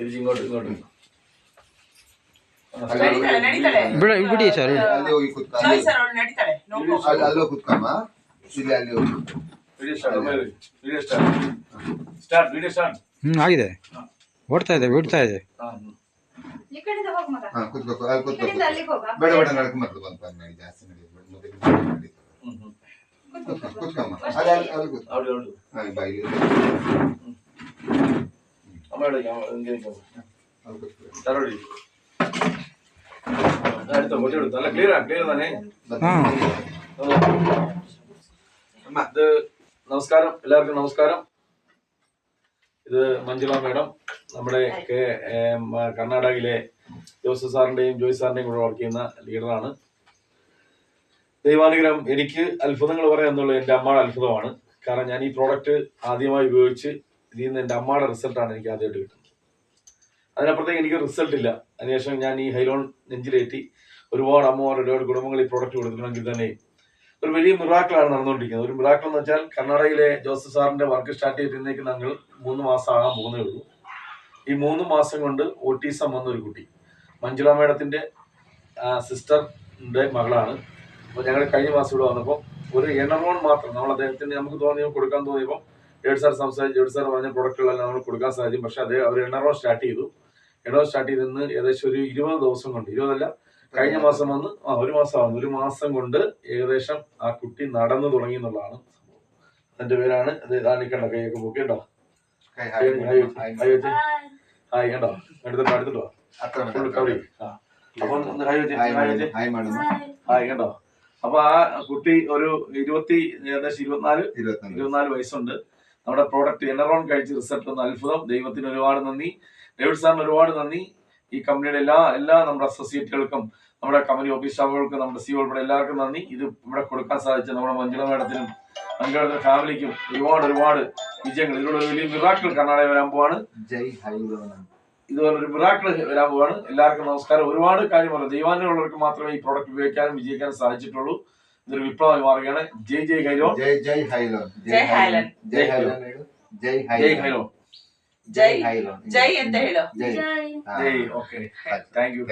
തിരിച്ചിങ്ങോട്ട് ഇങ്ങോട്ട് ഇവിടെ ഇവിടെ ಸರ್ ಅಲ್ಲಿ ಹೋಗಿ ಕೂತ್ಕೊಂಡು ಅಲ್ಲಿ ಹೋಗಿ ಕೂತ್ಕಮ್ಮ ಇಲ್ಲಿ ಅಲ್ಲಿ ಹೋಗಿ ವಿಡಿಯೋ ಸ್ಟಾರ್ಟ್ ಆಗಿದೆ ಓಡ್ತಾ ಇದೆ ಬಿಡ್ತಾ ಇದೆ ಕೂತ್ಕೋ ಅಲ್ಲಿ ಕೂತ್ಕೋ ಬೇಡ ಬೇಡ ನಡಕ ಮೊದಲು ಬಂತ ನಡಿ ಜಾಸ್ತಿ ನಡೆಯಬೇಡ ಮೊದಲು ನಡಿ ಕೂತ್ಕಮ್ಮ ಅಲ್ಲಿ ಅಲ್ಲಿ ಕೂತ್ಕೋ അവിടെ ಹಾ ಬೈ അമ്മയുടെ തരോടി അടുത്ത കൊച്ചു എടുത്തു നല്ല ക്ലിയർ തന്നെ ഇത് നമസ്കാരം എല്ലാവർക്കും നമസ്കാരം. ഇത് മഞ്ജുള മേഡം നമ്മുടെ കർണാടകയിലെ ജോസഫ് സാറിന്റെയും ജോയ് സാറിന്റെയും കൂടെ വർക്ക് ചെയ്യുന്ന ലീഡറാണ്. ദൈവാനുഗ്രഹം എനിക്ക് അത്ഭുതങ്ങൾ പറയാന്നുള്ളത് എൻ്റെ അമ്മയുടെ അത്ഭുതമാണ്. കാരണം ഞാൻ ഈ പ്രോഡക്റ്റ് ആദ്യമായി ഉപയോഗിച്ച് ഇതിൽ നിന്ന് എൻ്റെ അമ്മയുടെ റിസൾട്ടാണ് എനിക്ക് ആദ്യമായിട്ട് കിട്ടുന്നത്. അതിനപ്പുറത്തേക്ക് എനിക്ക് റിസൾട്ട് ഇല്ല. അതിനുശേഷം ഞാൻ ഈ ഹൈലോൺ നെഞ്ചിലേറ്റി ഒരുപാട് അമ്മമാർ ഒരുപാട് കുടുംബങ്ങൾ ഈ പ്രോഡക്റ്റ് കൊടുത്തിട്ടുണ്ടെങ്കിൽ തന്നെ ഒരു വലിയ മിറാക്കിളാണ് നടന്നുകൊണ്ടിരിക്കുന്നത്. ഒരു മിറാക്കിൾ എന്ന് വെച്ചാൽ കർണാടകയിലെ ജോസഫ് സാറിന്റെ വർക്ക് സ്റ്റാർട്ട് ചെയ്തിരുന്നേക്ക് ഞങ്ങൾ 3 മാസം ആകാൻ പോകുന്നേ ഉള്ളൂ. ഈ 3 മാസം കൊണ്ട് ഓട്ടീസം വന്ന ഒരു കുട്ടി മഞ്ജുള മേഡത്തിന്റെ സിസ്റ്ററിന്റെ മകളാണ്. അപ്പോൾ ഞങ്ങൾ കഴിഞ്ഞ മാസം ഇവിടെ വന്നപ്പോൾ ഒരു എണ്ണറോൺ മാത്രം നമ്മൾ അദ്ദേഹത്തിന് നമുക്ക് കൊടുക്കാൻ തോന്നിയപ്പോൾ ജോഡ് സാർ സംസാരിച്ച് ജോഡ് സാർ പറഞ്ഞ പ്രൊഡക്റ്റുകളെല്ലാം നമ്മൾ കൊടുക്കാൻ സാധിക്കും. പക്ഷെ അതേ അവർ എണ്ണറോൺ സ്റ്റാർട്ട് ചെയ്തു. എണ്ണറോൺ സ്റ്റാർട്ട് ചെയ്തെന്ന് ഏകദേശം ഒരു 20 ദിവസം കൊണ്ട് 20 കഴിഞ്ഞ മാസം വന്ന് ഒരു മാസം കൊണ്ട് ഏകദേശം ആ കുട്ടി നടന്നു തുടങ്ങി എന്നുള്ളതാണ് സംഭവം. അതിന്റെ പേരാണ് നിൽക്കണ്ട കൈയൊക്കെ പൊക്കി കേട്ടോ. ഹായ് കേട്ടോ എടുത്തിട്ടോ കവറി. അപ്പം ഹായ് കേട്ടോ. അപ്പൊ ആ കുട്ടി ഒരു ഏകദേശം 24 വയസ്സുണ്ട്. നമ്മുടെ പ്രോഡക്റ്റ് എനറോൺ കഴിച്ച് റിസൾട്ട് വന്ന അത്ഭുതം. ദൈവത്തിന് ഒരുപാട് നന്ദി, ഡേവിഡ് സാറിന് ഒരുപാട് നന്ദി. ഈ കമ്പനിയുടെ എല്ലാ നമ്മുടെ അസോസിയേറ്റുകൾക്കും നമ്മുടെ കമ്പനി ഓഫീസ് സ്റ്റാഫുകൾക്കും നമ്മുടെ സിഒ ഉൾപ്പെടെ എല്ലാവർക്കും നന്ദി. ഇത് ഇവിടെ കൊടുക്കാൻ സാധിച്ച നമ്മുടെ മഞ്ജുള മേഡത്തിനും ഫാമിലിക്കും ഒരുപാട് വിജയങ്ങൾ. ഇതിലൂടെ ഒരു വലിയ മിറാക്കിൾ കർണാടക വരാൻ പോവാണ്. ഇതുപോലൊരു മിറാക്കിൾ വരാൻ പോവാണ്. എല്ലാവർക്കും നമസ്കാരം. ഒരുപാട് കാര്യം പറയാം. ദൈവാനുള്ളവർക്ക് മാത്രമേ ഈ പ്രോഡക്റ്റ് ഉപയോഗിക്കാനും വിജയിക്കാനും സാധിച്ചിട്ടുള്ളൂ. ഇതൊരു വിപ്ലവമായി മാറുകയാണ്. ജയ് ഹൈലോൺ. ജയ് ഹൈലോൺ. ജയ് എന്താ hello Jai. Okay, thank U.